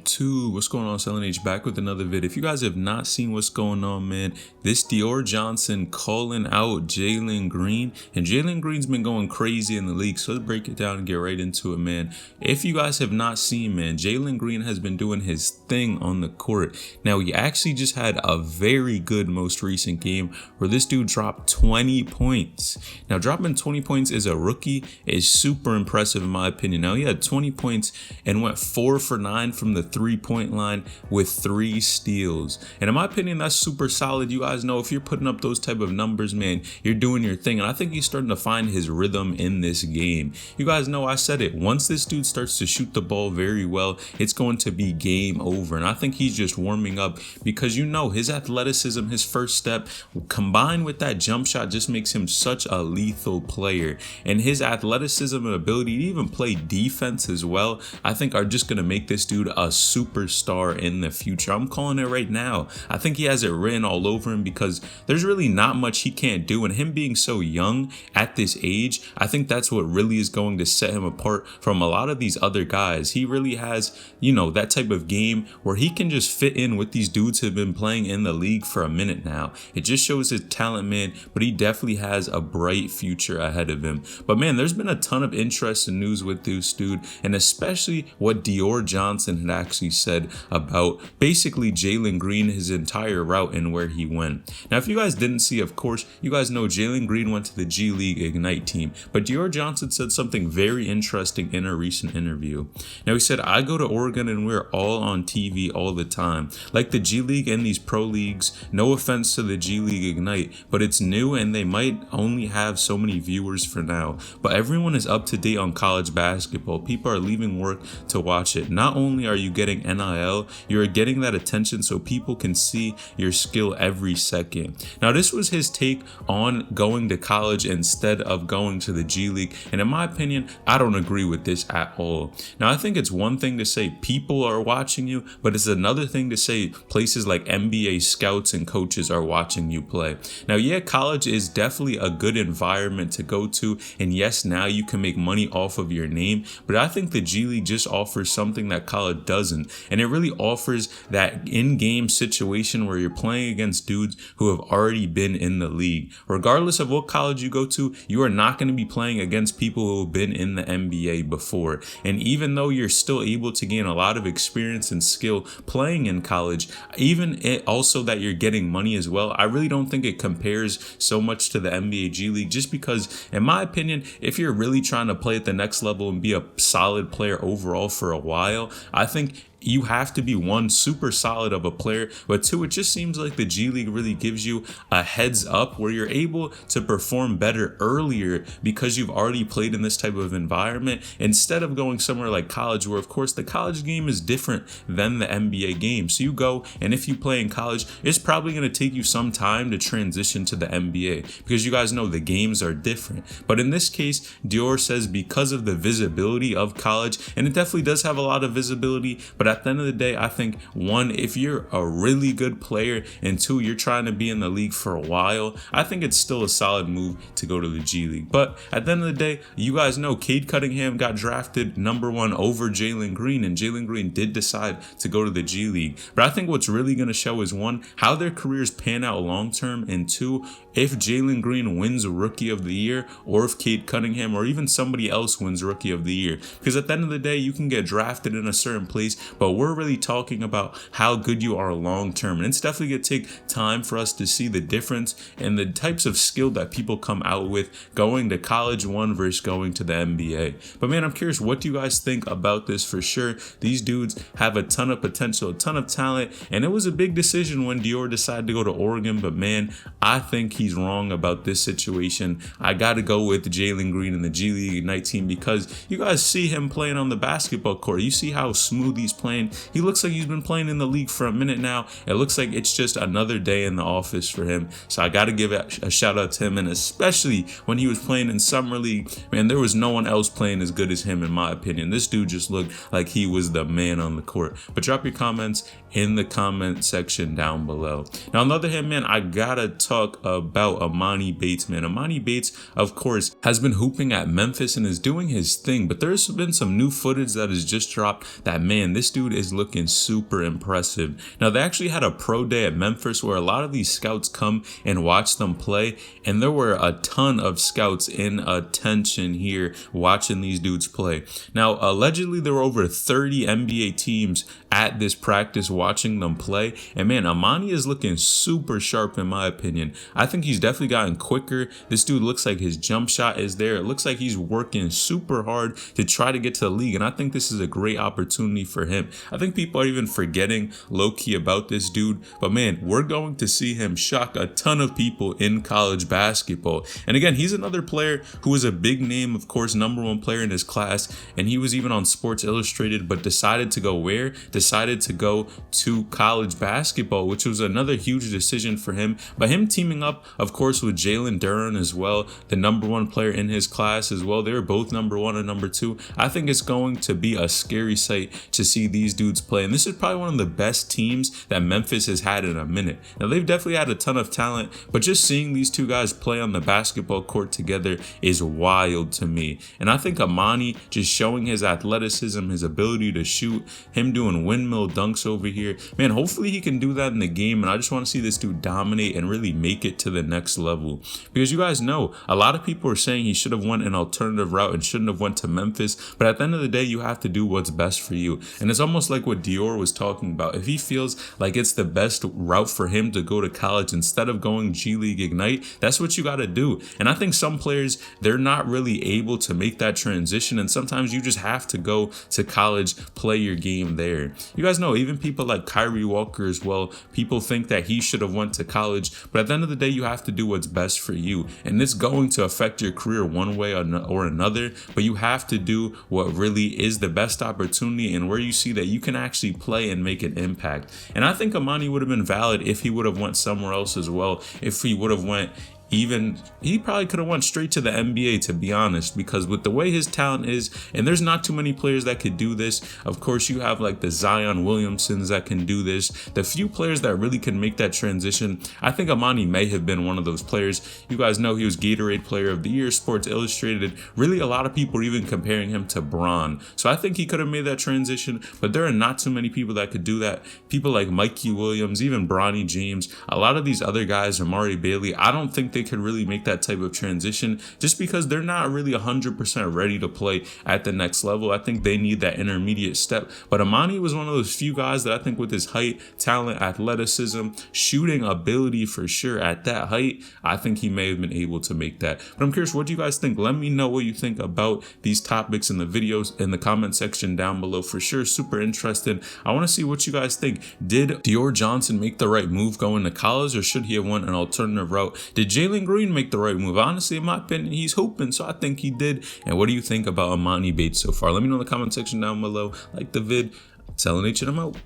YouTube, what's going on? Selling H back with another vid. If you guys have not seen what's going on, man, this Dior Johnson calling out Jalen Green, and Jalen Green's been going crazy in the league. So let's break it down and get right into it, man. If you guys have not seen, man, Jalen Green has been doing his thing on the court. Now, he actually just had a very good most recent game where this dude dropped 20 points. Now, dropping 20 points as a rookie is super impressive in my opinion. Now, he had 20 points and went 4 for 9 from the 3-point line with 3 steals. And in my opinion, that's super solid. You guys know if you're putting up those type of numbers, man, you're doing your thing. And I think he's starting to find his rhythm in this game. You guys know I said it. Once this dude starts to shoot the ball very well, it's going to be game over. And I think he's just warming up because, you know, his athleticism, his first step, combined with that jump shot just makes him such a lethal player. And his athleticism and ability to even play defense as well, I think are just going to make this dude a superstar in the future. I'm calling it right now. I think he has it written all over him because there's really not much he can't do. And him being so young at this age, I think that's what really is going to set him apart from a lot of these other guys. He really has, you know, that type of game where he can just fit in with these dudes who have been playing in the league for a minute now. It just shows his talent, man, but he definitely has a bright future ahead of him. But man, there's been a ton of interest and news with this dude, and especially what Dior Johnson had actually said about basically Jalen Green, his entire route and where he went. Now, if you guys didn't see, of course, you guys know Jalen Green went to the G League Ignite team, but Dior Johnson said something very interesting in a recent interview. Now, he said, "I go to Oregon and we're all on TV all the time, like the G League and these pro leagues. No offense to the G League Ignite, but it's new and they might only have so many viewers for now. But everyone is up to date on college basketball. People are leaving work to watch it. Not only are you getting NIL, you're getting that attention so people can see your skill every second." Now, this was his take on going to college instead of going to the G League. And in my opinion, I don't agree with this at all. Now, I think it's one thing to say people are watching you, but it's another thing to say places like NBA scouts and coaches are watching you play. Now, yeah, college is definitely a good environment to go to. And yes, now you can make money off of your name, but I think the G League just offers something that college doesn't. And it really offers that in-game situation where you're playing against dudes who have already been in the league. Regardless of what college you go to, you are not going to be playing against people who have been in the NBA before. And even though you're still able to gain a lot of experience and skill playing in college, even also that you're getting money as well, I really don't think it compares so much to the NBA G League, just because, in my opinion, if you're really trying to play at the next level and be a solid player overall for a while, I think you have to be, one, super solid of a player, but two, it just seems like the G League really gives you a heads up where you're able to perform better earlier because you've already played in this type of environment, instead of going somewhere like college, where of course the college game is different than the NBA game. So you go, and if you play in college, it's probably going to take you some time to transition to the NBA because you guys know the games are different. But in this case, Dior says because of the visibility of college, and it definitely does have a lot of visibility, but at the end of the day, I think, one, if you're a really good player, and two, you're trying to be in the league for a while, I think it's still a solid move to go to the G League. But at the end of the day, you guys know Cade Cunningham got drafted number 1 over Jalen Green, and Jalen Green did decide to go to the G League. But I think what's really going to show is, one, how their careers pan out long term, and two, if Jalen Green wins Rookie of the Year, or if Cade Cunningham or even somebody else wins Rookie of the Year. Because at the end of the day, you can get drafted in a certain place, but we're really talking about how good you are long term. And it's definitely going to take time for us to see the difference and the types of skill that people come out with going to college, one, versus going to the NBA. But man, I'm curious, what do you guys think about this? For sure, these dudes have a ton of potential, a ton of talent, and it was a big decision when Dior decided to go to Oregon. But man, I think he's wrong about this situation. I got to go with Jalen Green and the G League Ignite team because you guys see him playing on the basketball court. You see how smooth he's playing. He looks like he's been playing in the league for a minute now. It looks like it's just another day in the office for him. So I got to give a shout out to him. And especially when he was playing in Summer League, man, there was no one else playing as good as him, in my opinion. This dude just looked like he was the man on the court. But drop your comments in the comment section down below. Now, on the other hand, man, I gotta talk about Emoni Bates, man. Emoni Bates, of course, has been hooping at Memphis and is doing his thing. But there's been some new footage that has just dropped that, man, this dude is looking super impressive. Now, they actually had a pro day at Memphis where a lot of these scouts come and watch them play, and there were a ton of scouts in attention here watching these dudes play. Now, allegedly, there were over 30 NBA teams at this practice watching them play, and man, Emoni is looking super sharp in my opinion. I think he's definitely gotten quicker. This dude looks like his jump shot is there. It looks like he's working super hard to try to get to the league, and I think this is a great opportunity for him. I think people are even forgetting low-key about this dude, but man, we're going to see him shock a ton of people in college basketball. And again, he's another player who is a big name, of course, #1 player in his class, and he was even on Sports Illustrated, but decided to go where? Decided to go to college basketball, which was another huge decision for him. But him teaming up, of course, with Jalen Green as well, the #1 player in his class as well. They were both #1 and #2. I think it's going to be a scary sight to see these dudes play. And this is probably one of the best teams that Memphis has had in a minute. Now, they've definitely had a ton of talent, but just seeing these two guys play on the basketball court together is wild to me. And I think Emoni just showing his athleticism, his ability to shoot, him doing windmill dunks over here, man, hopefully he can do that in the game. And I just want to see this dude dominate and really make it to the next level, because you guys know a lot of people are saying he should have went an alternative route and shouldn't have went to Memphis, but at the end of the day, you have to do what's best for you. And it's almost like what Dior was talking about. If he feels like it's the best route for him to go to college instead of going G League Ignite, that's what you got to do. And I think some players, they're not really able to make that transition, and sometimes you just have to go to college, play your game there. You guys know even people like Kyrie Walker as well, people think that he should have went to college, but at the end of the day, you have to do what's best for you. And it's going to affect your career one way or another, but you have to do what really is the best opportunity and where you see that you can actually play and make an impact. And I think Emoni would have been valid if he would have went somewhere else as well. If he would have went, even he probably could have went straight to the NBA, to be honest, because with the way his talent is, and there's not too many players that could do this. Of course, you have like the Zion Williamsons that can do this. The few players that really can make that transition, I think Emoni may have been one of those players. You guys know he was Gatorade Player of the Year, Sports Illustrated. Really, a lot of people are even comparing him to Bron. So I think he could have made that transition, but there are not too many people that could do that. People like Mikey Williams, even Bronny James, a lot of these other guys, Amari Bailey, I don't think they could really make that type of transition just because they're not really 100% ready to play at the next level. I think they need that intermediate step. But Emoni was one of those few guys that I think with his height, talent, athleticism, shooting ability for sure at that height, I think he may have been able to make that. But I'm curious, what do you guys think? Let me know what you think about these topics in the videos in the comment section down below. For sure, super interested. I want to see what you guys think. Did Dior Johnson make the right move going to college, or should he have went an alternative route? Did Jalen Green make the right move? Honestly, in my opinion, he's hooping, so I think he did. And what do you think about Emoni Bates so far? Let me know in the comment section down below. Like the vid. Telling each of them out.